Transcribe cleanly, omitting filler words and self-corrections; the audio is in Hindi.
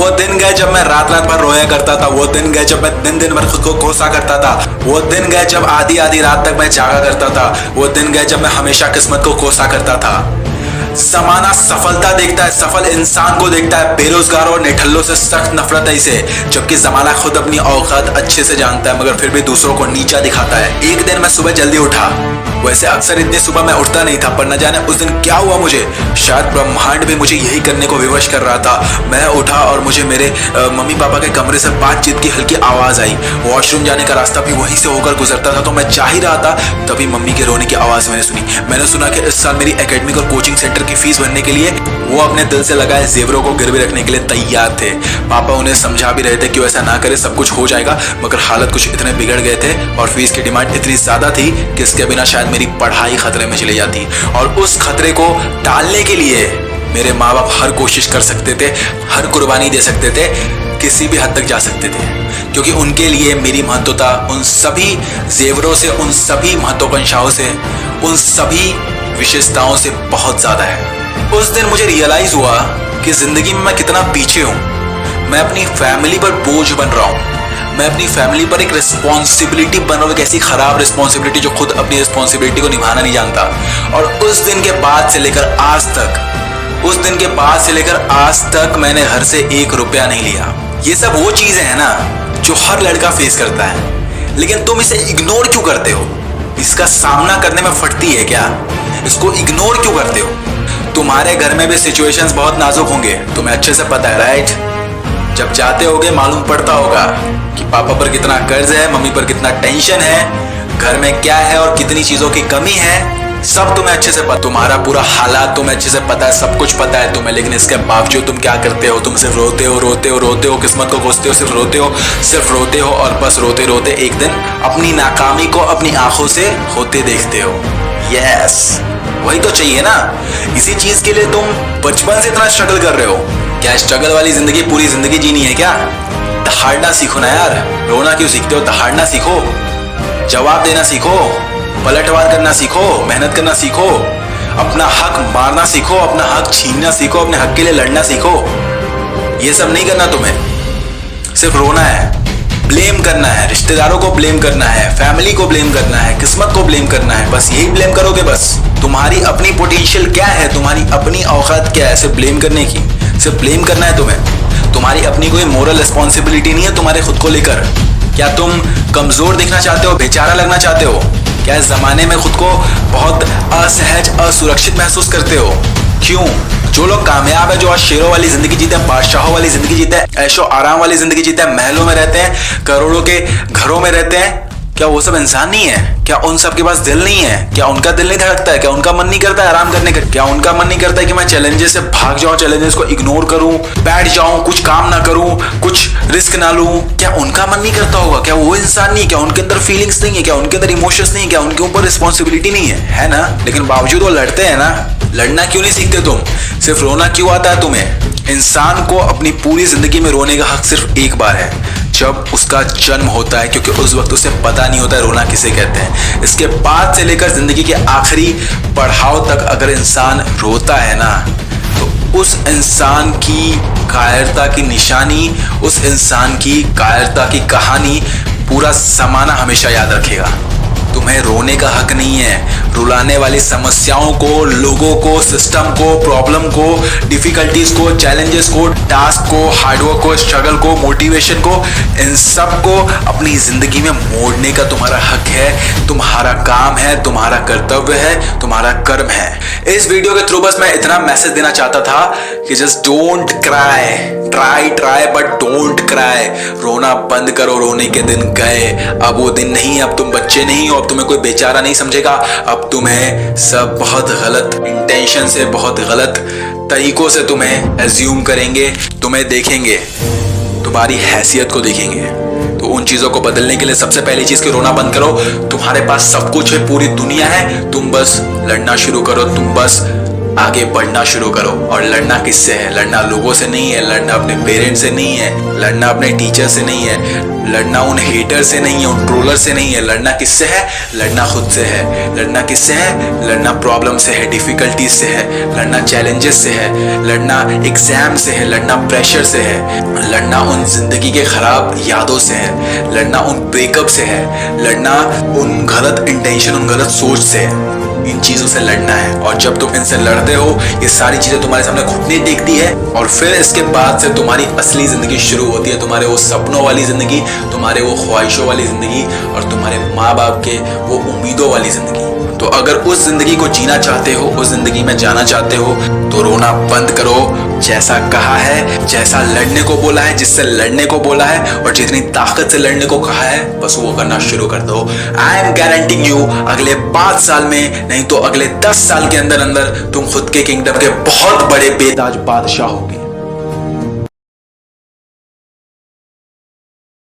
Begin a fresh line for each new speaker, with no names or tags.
वो दिन गए जब मैं रात रात भर रोया करता था। वो दिन गए जब मैं दिन दिन भर खुद को कोसा करता था। वो दिन गए जब आधी आधी रात तक मैं जागा करता था। वो दिन गए जब मैं हमेशा किस्मत को कोसा करता था। जमाना सफलता देखता है, सफल इंसान को देखता है, बेरोजगार और निठल्लों से सख्त नफरत है इसे। जबकि जमाना खुद अपनी औकात अच्छे से जानता है, मगर फिर भी दूसरों को नीचा दिखाता है। एक दिन मैं सुबह जल्दी उठा। वैसे अक्सर इतनी सुबह मैं उठता नहीं था, पर न जाने उस दिन क्या हुआ मुझे। शायद ब्रह्मांड भी मुझे यही करने को विवश कर रहा था। मैं उठा और मुझे मेरे मम्मी पापा के कमरे से बातचीत की हल्की आवाज आई। वॉशरूम जाने का रास्ता भी वहीं से होकर गुजरता था, तो मैं जा ही रहा था, तभी मम्मी के रोने की आवाज मैंने सुनी। मैंने सुना कि इस साल मेरी एकेडमिक और कोचिंग सेंटर की फीस भरने के लिए वो अपने दिल से लगाए जेवरों को गिरवी रखने के लिए तैयार थे। पापा उन्हें समझा भी रहे थे कि वैसा ना करे, सब कुछ हो जाएगा, मगर हालत कुछ इतने बिगड़ गए थे और फीस की डिमांड इतनी ज्यादा थी कि इसके बिना शायद मेरी पढ़ाई खतरे में चली जाती। और उस खतरे को टालने के लिए मेरे माँ बाप हर कोशिश कर सकते थे, हर कुर्बानी दे सकते थे, किसी भी हद तक जा सकते थे, क्योंकि उनके लिए मेरी महत्वता उन सभी जेवरों से, उन सभी महत्वाकांक्षाओं से, उन सभी विशेषताओं से बहुत ज्यादा है। उस दिन मुझे रियलाइज हुआ कि जिंदगी में मैं कितना पीछे हूं। मैं अपनी फैमिली पर बोझ बन रहा हूं। मैं अपनी फैमिली पर एक रिस्पॉन्सिबिलिटी बन रहा हूं, एक ऐसी खराब रिस्पॉन्सिबिलिटी जो खुद अपनी रिस्पॉन्सिबिलिटी को निभाना नहीं जानता। और उस दिन के बाद से लेकर आज तक, उस दिन के बाद से लेकर आज तक मैंने घर से 1 रुपया नहीं लिया। ये सब वो चीजें हैं ना जो हर लड़का फेस करता है, लेकिन तुम इसे इग्नोर क्यों करते हो? इसका सामना करने में फटती है क्या? इसको इग्नोर क्यों करते हो? तुम्हारे घर में भी सिचुएशंस बहुत नाजुक होंगे, तुम्हें अच्छे से पता है, राइट? जब जाते होगे मालूम पड़ता होगा कि पापा पर कितना कर्ज है, मम्मी पर कितना टेंशन है, घर में क्या है और कितनी चीजों की कमी है, सब तुम्हें अच्छे से पता। तुम्हारा पूरा हालात तुम्हें अच्छे से पता है, सब कुछ पता है तुम्हें, लेकिन इसके बावजूद तुम क्या करते हो? तुम सिर्फ रोते हो, रोते हो, रोते हो, किस्मत को कोसते हो, सिर्फ रोते हो, सिर्फ रोते हो, और बस रोते रोते एक दिन अपनी नाकामी को अपनी आंखों से होते देखते हो। यस, वही तो चाहिए ना। इसी चीज के लिए तुम बचपन से इतना स्ट्रगल कर रहे हो। क्या स्ट्रगल वाली जिंदगी पूरी जिंदगी जीनी है क्या? दहाड़ना सीखो ना यार। रोना क्यों सीखते हो? दहाड़ना सीखो, जवाब देना सीखो, पलटवार करना सीखो, मेहनत करना सीखो, अपना हक मारना सीखो, अपना हक छीनना सीखो, अपने हक के लिए लड़ना सीखो। ये सब नहीं करना तुम्हें। सिर्फ रोना है, ब्लेम करना है, रिश्तेदारों को ब्लेम करना है, फैमिली को ब्लेम करना है, किस्मत को ब्लेम करना है। बस यही ब्लेम करोगे। बस तुम्हारी अपनी पोटेंशियल क्या है, तुम्हारी अपनी औकात क्या है सिर्फ ब्लेम करने की? सिर्फ ब्लेम करना है तुम्हें। तुम्हारी अपनी कोई मोरल रिस्पॉन्सिबिलिटी नहीं है तुम्हारे खुद को लेकर। क्या तुम कमजोर दिखना चाहते हो, बेचारा लगना चाहते हो? क्या इस जमाने में खुद को बहुत असहज, असुरक्षित महसूस करते हो? क्यों? जो लोग कामयाब है, जो आज शेरों वाली जिंदगी जीते हैं, बादशाहों वाली जिंदगी जीते हैं, ऐशो आराम वाली जिंदगी जीते हैं, महलों में रहते हैं, करोड़ों के घरों में रहते हैं, क्या वो सब इंसान नहीं है? क्या उन सब के पास दिल नहीं है? क्या उनका दिल नहीं धड़कता है? क्या उनका मन नहीं करता है आराम करने का? क्या उनका मन नहीं करता है कि मैं चैलेंजेस से भाग जाऊं, चैलेंजेस को इग्नोर करूं, बैठ जाऊं, कुछ काम ना करूं, कुछ रिस्क ना लूं? क्या उनका मन नहीं करता होगा? क्या वो इंसान नहीं है? क्या उनके अंदर फीलिंग्स नहीं है? क्या उनके अंदर इमोशंस नहीं है? क्या उनके ऊपर रिस्पॉन्सिबिलिटी नहीं है ना? लेकिन बावजूद वो लड़ते हैं ना। लड़ना क्यों नहीं सीखते तुम? सिर्फ रोना क्यों आता है तुम्हें? इंसान को अपनी पूरी जिंदगी में रोने का हक सिर्फ एक बार है, जब उसका जन्म होता है, क्योंकि उस वक्त उसे पता नहीं होता है रोना किसे कहते हैं। इसके बाद से लेकर जिंदगी के आखिरी पड़ाव तक अगर इंसान रोता है ना, तो उस इंसान की कायरता की निशानी, उस इंसान की कायरता की कहानी पूरा जमाना हमेशा याद रखेगा। तुम्हें रोने का हक नहीं है। रुलाने वाली समस्याओं को, लोगों को, सिस्टम को, प्रॉब्लम को, डिफिकल्टीज को, चैलेंजेस को, टास्क को, हार्डवर्क को, स्ट्रगल को, मोटिवेशन को, इन सब को अपनी जिंदगी में मोड़ने का तुम्हारा हक है, तुम्हारा काम है, तुम्हारा कर्तव्य है, तुम्हारा कर्म है। इस वीडियो के थ्रू बस मैं इतना मैसेज देना चाहता था कि just don't cry, try but don't cry. रोना बंद करो, रोने के दिन गए। अब वो दिन नहीं, अब तुम बच्चे नहीं हो, अब तुम्हें कोई बेचारा नहीं समझेगा। अब तुम्हें सब बहुत गलत इंटेंशन से, बहुत गलत तरीकों से तुम्हें एज्यूम करेंगे, तुम्हें देखेंगे, तुम्हारी हैसियत को देखेंगे। तो उन चीजों को बदलने के लिए सबसे पहली चीज कि रोना बंद करो। तुम्हारे पास सब कुछ है, पूरी दुनिया है, तुम बस लड़ना शुरू करो, तुम बस आगे बढ़ना शुरू करो। और लड़ना किससे है? लड़ना लोगों से नहीं है, लड़ना अपने पेरेंट्स से नहीं है, लड़ना अपने टीचर से नहीं है, लड़ना उन हेटर से नहीं है, उन ट्रोलर से नहीं है। लड़ना किससे है? लड़ना खुद से है। लड़ना किससे है? लड़ना प्रॉब्लम से है, डिफिकल्टीज से है, लड़ना चैलेंजेस से है, लड़ना एग्जाम से है, लड़ना प्रेशर से है, लड़ना उन जिंदगी के खराब यादों से है, लड़ना उन ब्रेकअप से है, लड़ना उन गलत इंटेंशन, उन गलत सोच से है। इन चीजों से लड़ना है। और जब तुम इनसे लड़ते हो, ये सारी चीजें तुम्हारे सामने घुटने टेकती है, और फिर इसके बाद से तुम्हारी असली जिंदगी शुरू होती है। तुम्हारे वो सपनों वाली जिंदगी, तुम्हारे वो ख्वाहिशों वाली जिंदगी, और तुम्हारे माँ बाप के वो उम्मीदों वाली जिंदगी। तो अगर उस जिंदगी को जीना चाहते हो, उस जिंदगी में जाना चाहते हो, तो रोना बंद करो। जैसा कहा है, जैसा लड़ने को बोला है, जिससे लड़ने को बोला है, और जितनी ताकत से लड़ने को कहा है, बस वो करना शुरू कर दो। आई एम गारंटिंग यू, अगले 5 साल में, नहीं तो अगले 10 साल के अंदर अंदर तुम खुद के किंगडम के बहुत बड़े बेताज बादशाह होगे।